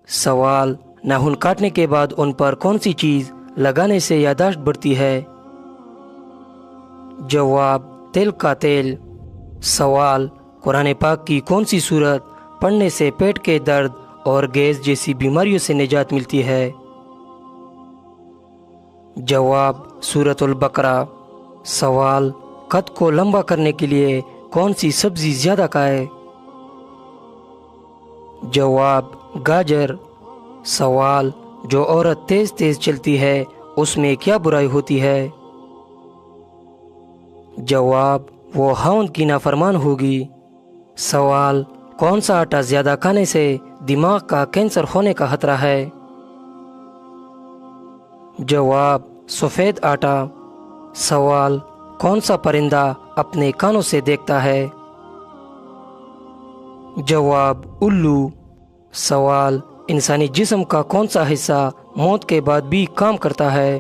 سوال: ناخن کاٹنے کے بعد ان پر کون سی چیز لگانے سے یادداشت بڑھتی ہے؟ جواب: تل کا تیل۔ سوال: قرآن پاک کی کون سی سورت پڑھنے سے پیٹ کے درد اور گیس جیسی بیماریوں سے نجات ملتی ہے؟ جواب: سورۃ البقرہ۔ سوال: قد کو لمبا کرنے کے لیے کون سی سبزی زیادہ کھائے؟ جواب: گاجر۔ سوال: جو عورت تیز تیز چلتی ہے اس میں کیا برائی ہوتی ہے؟ جواب: وہ خاوند کی نافرمان ہوگی۔ سوال: کون سا آٹا زیادہ کھانے سے دماغ کا کینسر ہونے کا خطرہ ہے؟ جواب: سفید آٹا۔ سوال: کون سا پرندہ اپنے کانوں سے دیکھتا ہے؟ جواب: الو۔ سوال: انسانی جسم کا کون سا حصہ موت کے بعد بھی کام کرتا ہے؟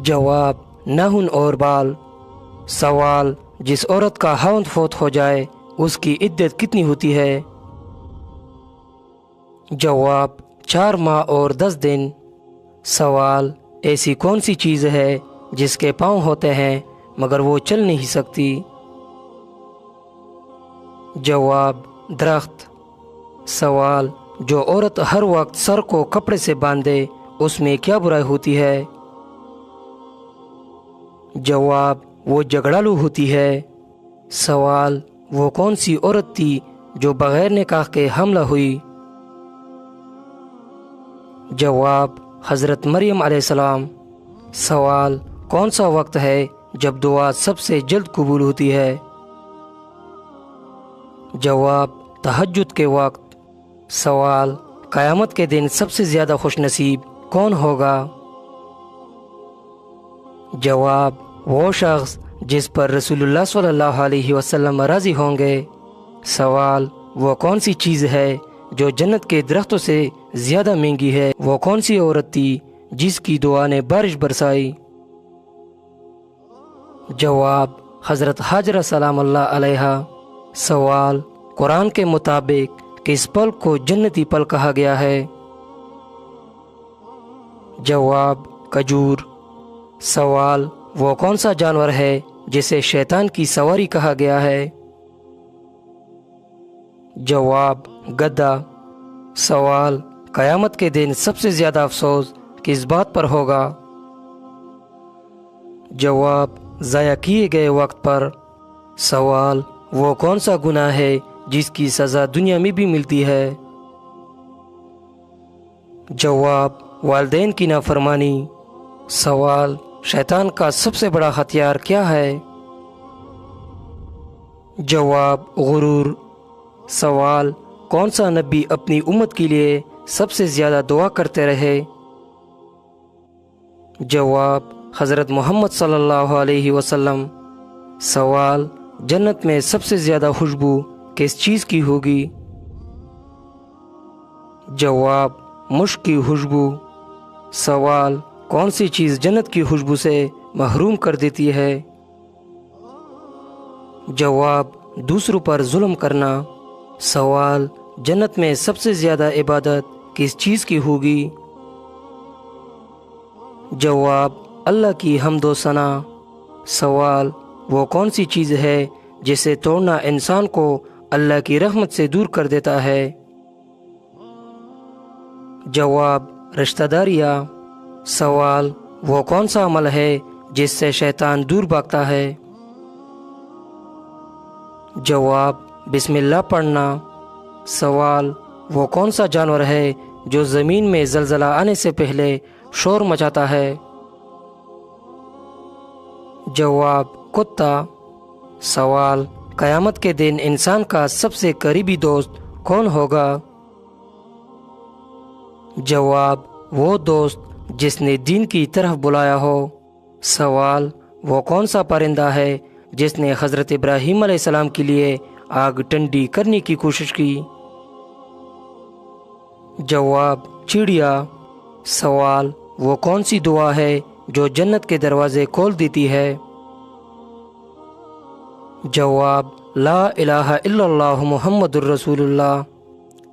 جواب: ناخن اور بال۔ سوال: جس عورت کا خاوند فوت ہو جائے اس کی عدت کتنی ہوتی ہے؟ جواب: 4 ماہ اور 10 دن۔ سوال: ایسی کون سی چیز ہے جس کے پاؤں ہوتے ہیں مگر وہ چل نہیں سکتی؟ جواب: درخت۔ سوال: جو عورت ہر وقت سر کو کپڑے سے باندھے اس میں کیا برائی ہوتی ہے؟ جواب: وہ جھگڑالو ہوتی ہے۔ سوال: وہ کون سی عورت تھی جو بغیر نکاح کے حاملہ ہوئی؟ جواب: حضرت مریم علیہ السلام۔ سوال: کون سا وقت ہے جب دعا سب سے جلد قبول ہوتی ہے؟ جواب: تہجد کے وقت۔ سوال: قیامت کے دن سب سے زیادہ خوش نصیب کون ہوگا؟ جواب: وہ شخص جس پر رسول اللہ صلی اللہ علیہ وسلم راضی ہوں گے۔ سوال: وہ کون سی چیز ہے جو جنت کے درختوں سے زیادہ مہنگی ہے؟ وہ کون سی عورت تھی جس کی دعا نے بارش برسائی؟ جواب: حضرت حاجرہ سلام اللہ علیہا۔ سوال: قرآن کے مطابق کس پل کو جنتی پل کہا گیا ہے؟ جواب: کھجور۔ سوال: وہ کون سا جانور ہے جسے شیطان کی سواری کہا گیا ہے؟ جواب: گدھا۔ سوال: قیامت کے دن سب سے زیادہ افسوس کس بات پر ہوگا؟ جواب: ضائع کیے گئے وقت پر۔ سوال: وہ کون سا گناہ ہے جس کی سزا دنیا میں بھی ملتی ہے؟ جواب: والدین کی نافرمانی۔ سوال: شیطان کا سب سے بڑا ہتھیار کیا ہے؟ جواب: غرور۔ سوال: کون سا نبی اپنی امت کے لیے سب سے زیادہ دعا کرتے رہے؟ جواب: حضرت محمد صلی اللہ علیہ وسلم۔ سوال: جنت میں سب سے زیادہ خوشبو کس چیز کی ہوگی؟ جواب: مشک کی خوشبو۔ سوال: کون سی چیز جنت کی خوشبو سے محروم کر دیتی ہے؟ جواب: دوسروں پر ظلم کرنا۔ سوال: جنت میں سب سے زیادہ عبادت کس چیز کی ہوگی؟ جواب: اللہ کی حمد و ثنا۔ سوال: وہ کون سی چیز ہے جسے توڑنا انسان کو اللہ کی رحمت سے دور کر دیتا ہے؟ جواب: رشتہ داریاں۔ سوال: وہ کون سا عمل ہے جس سے شیطان دور بھاگتا ہے؟ جواب: بسم اللہ پڑھنا۔ سوال: وہ کون سا جانور ہے جو زمین میں زلزلہ آنے سے پہلے شور مچاتا ہے؟ جواب: کتا۔ سوال: قیامت کے دن انسان کا سب سے قریبی دوست کون ہوگا؟ جواب: وہ دوست جس نے دین کی طرف بلایا ہو۔ سوال: وہ کون سا پرندہ ہے جس نے حضرت ابراہیم علیہ السلام کے لیے آگ ٹھنڈی کرنے کی کوشش کی؟ جواب: چڑیا۔ سوال: وہ کون سی دعا ہے جو جنت کے دروازے کھول دیتی ہے؟ جواب: لا الہ الا اللہ محمد الرسول اللہ۔